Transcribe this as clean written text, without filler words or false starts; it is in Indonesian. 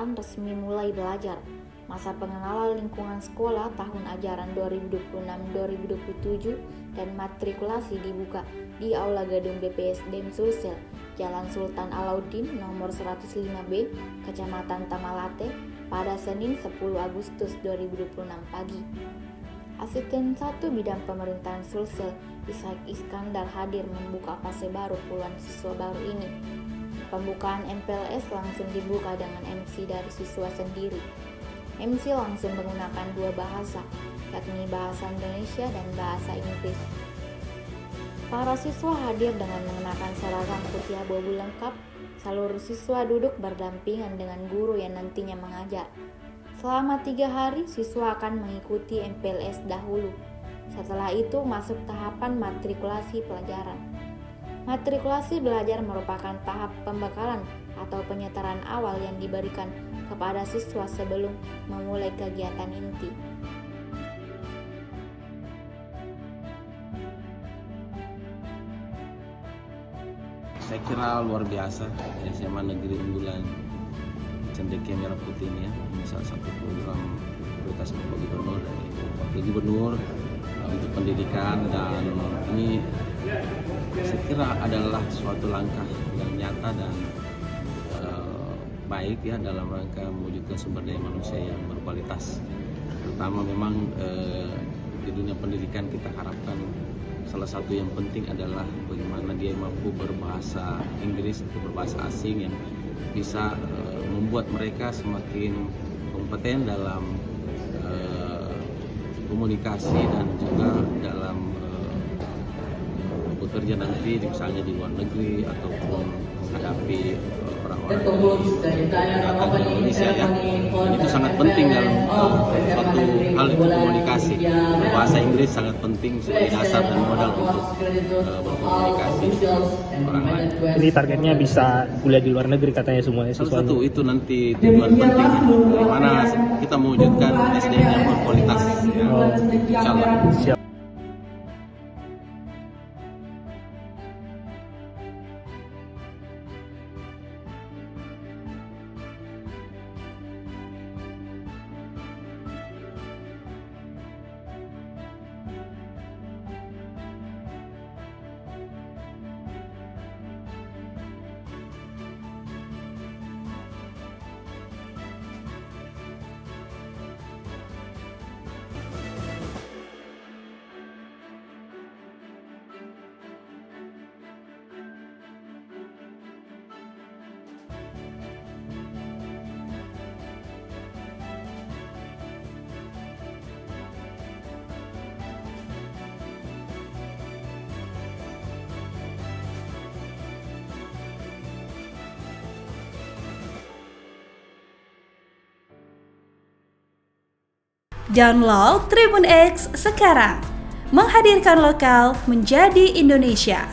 Sultan resmi mulai belajar. Masa pengenalan lingkungan sekolah tahun ajaran 2026-2027 dan matrikulasi dibuka di Aula Gedung BPSDM Sulsel, Jalan Sultan Alauddin nomor 105B, Kecamatan Tamalate, pada Senin 10 Agustus 2026 pagi. Asisten 1 Bidang Pemerintahan Sulsel, Ishak Iskandar hadir membuka fase baru puluhan siswa baru ini. Pembukaan MPLS langsung dibuka dengan MC dari siswa sendiri. MC langsung menggunakan dua bahasa, yakni bahasa Indonesia dan bahasa Inggris. Para siswa hadir dengan mengenakan seragam putih abu-abu lengkap. Seluruh siswa duduk berdampingan dengan guru yang nantinya mengajar. Selama 3 hari, siswa akan mengikuti MPLS dahulu. Setelah itu masuk tahapan matrikulasi pelajaran. Matrikulasi belajar merupakan tahap pembekalan atau penyetaraan awal yang diberikan kepada siswa sebelum memulai kegiatan inti. Saya kira luar biasa SMA Negeri Unggulan Cendekia Merah Putih ini ya. Ini salah satu program prioritas Bapak Gubernur dan Wakil Gubernur untuk pendidikan, dan ini saya kira adalah suatu langkah yang nyata dan baik ya dalam rangka mewujudkan sumber daya manusia yang berkualitas. Terutama memang di dunia pendidikan kita harapkan salah satu yang penting adalah bagaimana dia mampu berbahasa Inggris atau berbahasa asing yang bisa membuat mereka semakin kompeten dalam komunikasi dan juga dalam bekerja nanti misalnya di luar negeri ataupun menghadapi orang-orang yang datang di Indonesia ya. Dan itu sangat penting dalam suatu hal itu komunikasi. Bahasa Inggris sangat penting sebagai dasar dan modal untuk berkomunikasi orang lain. Jadi targetnya bisa kuliah di luar negeri katanya semuanya Salah siswanya. satu itu nanti tujuan penting bagaimana kita mewujudkan SDM yang berkualitas ya. Insyaallah. Siap. Download Tribun X sekarang, menghadirkan lokal menjadi Indonesia.